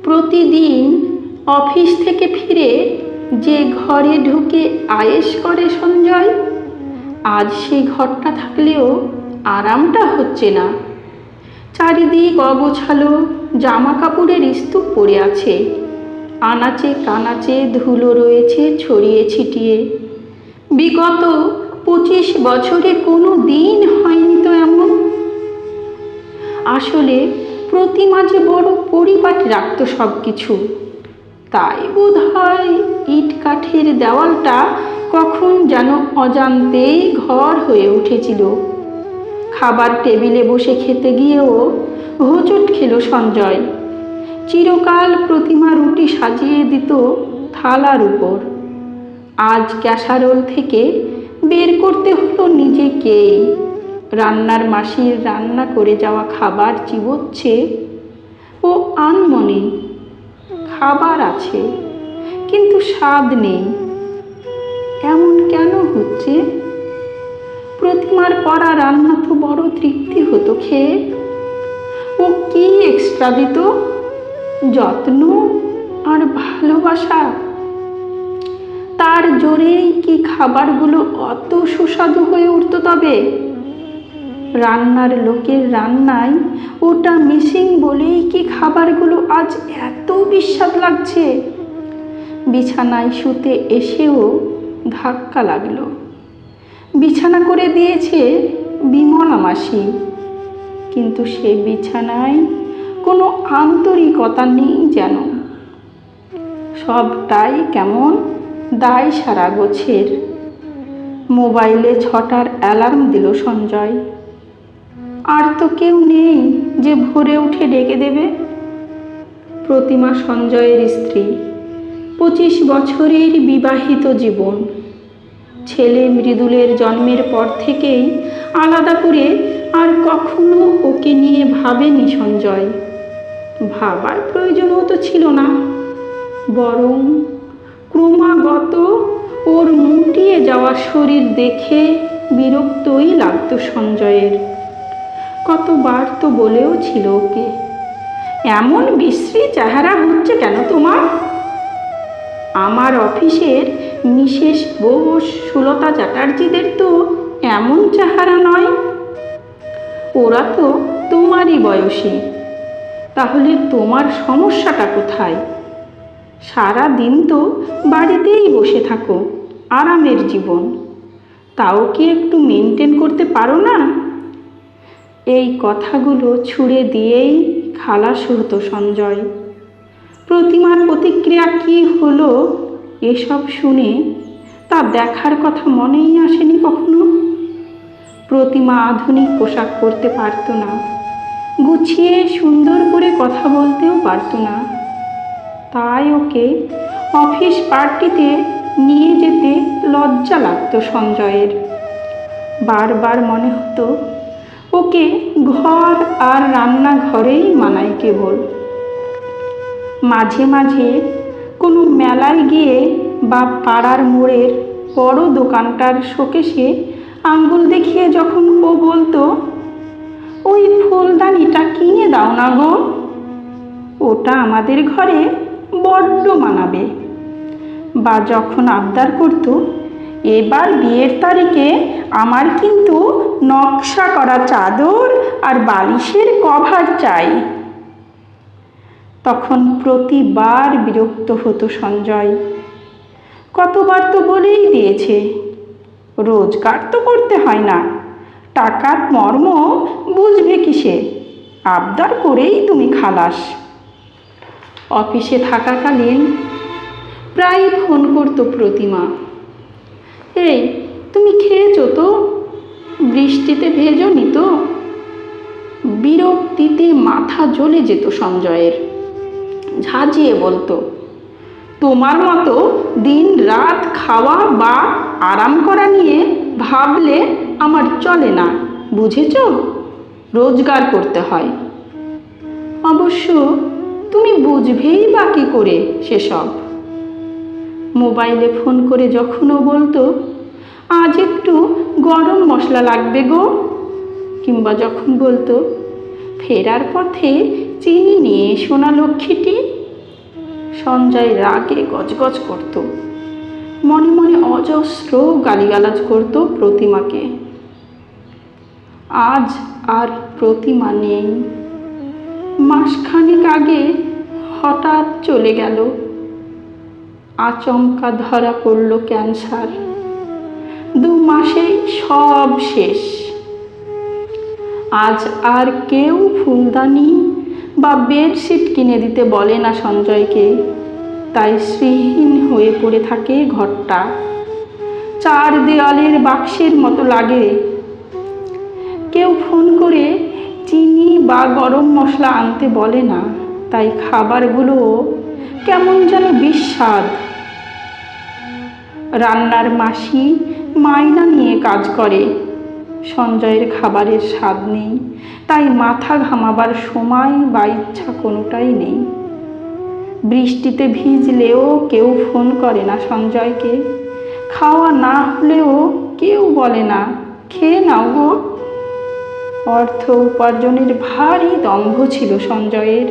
প্রতিদিন অফিস থেকে ফিরে যে ঘরে ঢুকে আয়েশ করে সঞ্জয়, আজ সেই ঘরটা থাকলেও আরামটা হচ্ছে না। চারিদিক অগোছালো জামা কাপড়ের স্তূপ পড়ে আছে, আনাচে কানাচে ধুলো রয়েছে ছড়িয়ে ছিটিয়ে। বিগত 25 বছরে কোনো দিন হয়নি তো এমন। আসলে প্রতিমা যে বড় পরিপাটি রাখত সব কিছু, তাই বোধ হয় ইট কাঠের দেওয়ালটা কখন যেন অজান্তেই ঘর হয়ে উঠেছিল। খাবার টেবিলে বসে খেতে গিয়েও হোঁচট খেল সঞ্জয়। চিরকাল প্রতিমা রুটি সাজিয়ে দিত থালার উপর, আজ ক্যাসারোল থেকে বের করতে হলো নিজেকেই। রান্নার মাসির রান্না করে যাওয়া খাবার চিবোচ্ছে ও আনমনে। খাবার আছে কিন্তু স্বাদ নেই, এমন কেন হচ্ছে? প্রতিমার করা রান্না তো বড় তৃপ্তি হতো খেয়ে। ও কি এক্সট্রা দিত, যত্ন আর ভালোবাসা। তার জোরেই কি খাবারগুলো অত সুস্বাদু হয়ে উঠত তবে? রান্নার লোকের রান্নায় ওটা মিসিং বলেই কি খাবারগুলো আজ এত বিস্বাদ লাগছে? বিছানায় শুতে এসেও ধাক্কা লাগলো। বিছানা করে দিয়েছে বিমলা মাসি, কিন্তু সে বিছানায় কোনো আন্তরিকতা নেই যেন। সবটাই কেমন দায় সারা গোছের। মোবাইলে 6টার অ্যালার্ম দিল সঞ্জয়। আর তো কেউ নেই যে ভোরে উঠে ডেকে দেবে। প্রতিমা সঞ্জয়ের স্ত্রী, 25 বছরের বিবাহিত জীবন। ছেলে মৃদুলের জন্মের পর থেকেই আলাদা করে আর কখনো ওকে নিয়ে ভাবেনি সঞ্জয়। ভাবার প্রয়োজনও তো ছিল না, বরং ক্রমাগত ওর মুটিয়ে যাওয়া শরীর দেখে বিরক্তই লাগতো সঞ্জয়ের। কতবার তো বলেও ছিল ওকে, এমন বিশ্রী চেহারা হচ্ছে কেন তোমার? আমার অফিসের মিসেস বোস সুলতা চ্যাটার্জিদের তো এমন চেহারা নয়। ওরা তো তোমারই বয়সী, তাহলে তোমার সমস্যাটা কোথায়? সারা দিন তো বাড়িতেই বসে থাকো, আরামের জীবন, তাও কি একটু মেনটেন করতে পারো না? এই কথাগুলো ছুড়ে দিয়েই খালাস হতো সঞ্জয়। প্রতিমার প্রতিক্রিয়া কি হলো এসব শুনে তা দেখার কথা মনেই আসেনি কখনো। প্রতিমা আধুনিক পোশাক পরতে পারত না, গুছিয়ে সুন্দর করে কথা বলতেও পারত না। তাই ওকে অফিস পার্টিতে নিয়ে যেতে লজ্জা লাগত সঞ্জয়ের। বারবার মনে হতো ওকে ঘর আর রান্নাঘরেই মানায় কেবল। মাঝে মাঝে কোনো মেলায় গিয়ে বা পাড়ার মোড়ের বড় দোকানটার শোকেসে আঙ্গুল দেখিয়ে যখন ও বলতো, ওই ফুলদানিটা কিনে দাও না গো, ওটা আমাদের ঘরে বড্ড মানাবে। বা যখন আবদার করতো, এবার বিয়ের তারিখে আমার কিন্তু নকশা করা চাদর আর বালিশের কভার চাই, তখন প্রতিবার বিরক্ত হতো সঞ্জয়। কতবার তো বলেই দিয়েছে, রোজগার তো করতে হয় না, টাকার মর্ম বুঝবে কিসে, আবদার করেই তুমি খালাস। অফিসে থাকাকালীন প্রায় ফোন করতো প্রতিমা, এই তুমি খেয়েছো তো, বৃষ্টিতে ভেজোনি তো? বিরক্তিতে মাথা জ্বলে যেত সঞ্জয়ের। ঝাঁঝিয়ে বলতো, তোমার মতো দিন রাত খাওয়া বা আরাম করা নিয়ে ভাবলে আমার চলে না, বুঝেছ? রোজগার করতে হয়। অবশ্য তুমি বুঝবেই বা কী করে সেসব? মোবাইলে ফোন করে যখনও বলতো, আজ একটু গরম মশলা লাগবে গো, কিংবা যখন বলতো, ফেরার পথে চিনি নিয়ে এসো না লক্ষ্মীটি, সঞ্জয় রাগে গজগজ করত, মনে মনে অজস্র গালিগালাজ করত প্রতিমাকে। আজ আর প্রতিমা নেই। মাসখানেক আগে হঠাৎ চলে গেল। আচমকা ধরা পড়ল ক্যান্সার। 2 মাসেই সব শেষ। আজ আর কেউ ফুলদানি বা বেডশিট কিনে দিতে বলে না সঞ্জয়কে। তাই শ্রীহীন হয়ে পড়ে থাকে ঘরটা। 4 দেওয়ালের বাক্সের মতো লাগে। কেউ ফোন করে চিনি বা গরম মশলা আনতে বলে না। তাই খাবারগুলো কেমন যেন বিস্বাদ। রান্নার মাসি মাইনা নিয়ে কাজ করে। সঞ্জয়ের খাবারের স্বাদ নেই, তাই মাথা ঘামাবার সময় বা ইচ্ছা কোনোটাই নেই। বৃষ্টিতে ভিজলেও কেউ ফোন করে না সঞ্জয়কে। খাওয়া না হলেও কেউ বলে না খেয়ে নাও গো। অর্থ উপার্জনের ভারী দম্ভ ছিল সঞ্জয়ের।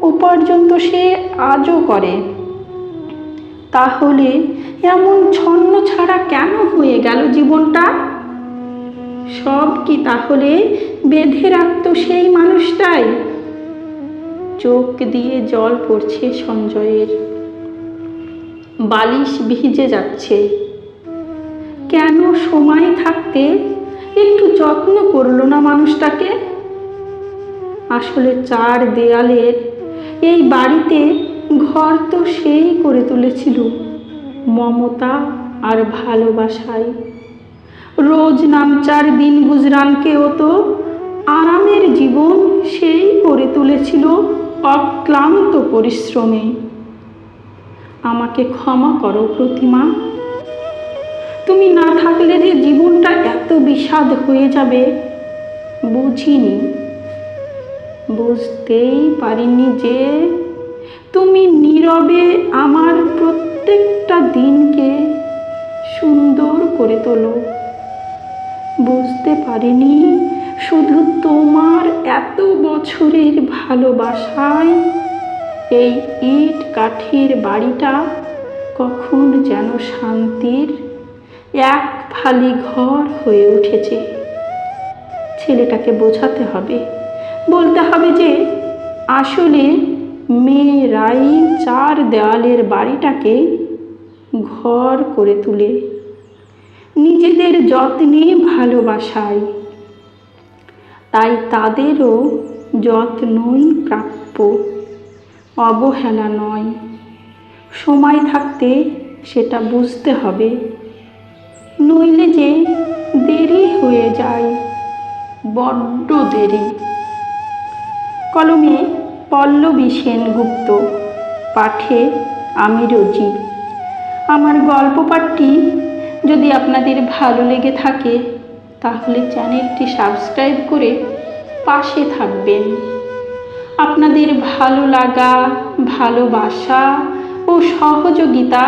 উপার্জন তো সে আজও করে। তাহলে এমন ছন্ন ছাড়া কেন হয়ে গেল জীবনটা? সব কি তাহলে বেঁধে রাখত সেই মানুষটাই? চোখ দিয়ে জল পড়ছে সঞ্জয়ের। বালিশ ভিজে যাচ্ছে। কেন সময় থাকতে একটু যত্ন করলো না মানুষটাকে? আসলে 4 দেয়ালের এই বাড়িতে ঘর তো সেই করে তুলেছিল মমতা আর ভালোবাসায়। রোজ নামচার দিন গুজরানকেও তো আরামের জীবন সেই করে তুলেছিল অক্লান্ত পরিশ্রমে। আমাকে ক্ষমা করো প্রতিমা। তুমি না থাকলে যে জীবনটা এত বিষাদ হয়ে যাবে বুঝিনি। বুঝতেই পারিনি যে তুমি নীরবে আমার প্রত্যেকটা দিনকে সুন্দর করে তোলো। বুঝতে পারিনি শুধু তোমার এত বছরের ভালোবাসায় এই ইট কাঠের বাড়িটা কখন যেন শান্তির এক ফালি ঘর হয়ে উঠেছে। ছেলেটাকে বোঝাতে হবে, বলতে হবে যে আসলে মেয়েরাই 4 দেওয়ালের বাড়িটাকে ঘর করে তুলে নিজেদের যত্নে ভালোবাসায়। তাই তাদেরও যত্নই প্রাপ্য, অবহেলা নয়। সময় থাকতে সেটা বুঝতে হবে, নইলে যে দেরি হয়ে যায়, বড্ড দেরি। কলমে পল্লবী সেনগুপ্ত, পাঠে আমি রোজি। আমার গল্প পাঠটি যদি আপনাদের ভালো লেগে থাকে তাহলে চ্যানেলটি সাবস্ক্রাইব করে পাশে থাকবেন। আপনাদের ভালো লাগা, ভালোবাসা ও সহযোগিতা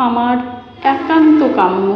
আমার একান্ত কাম্য।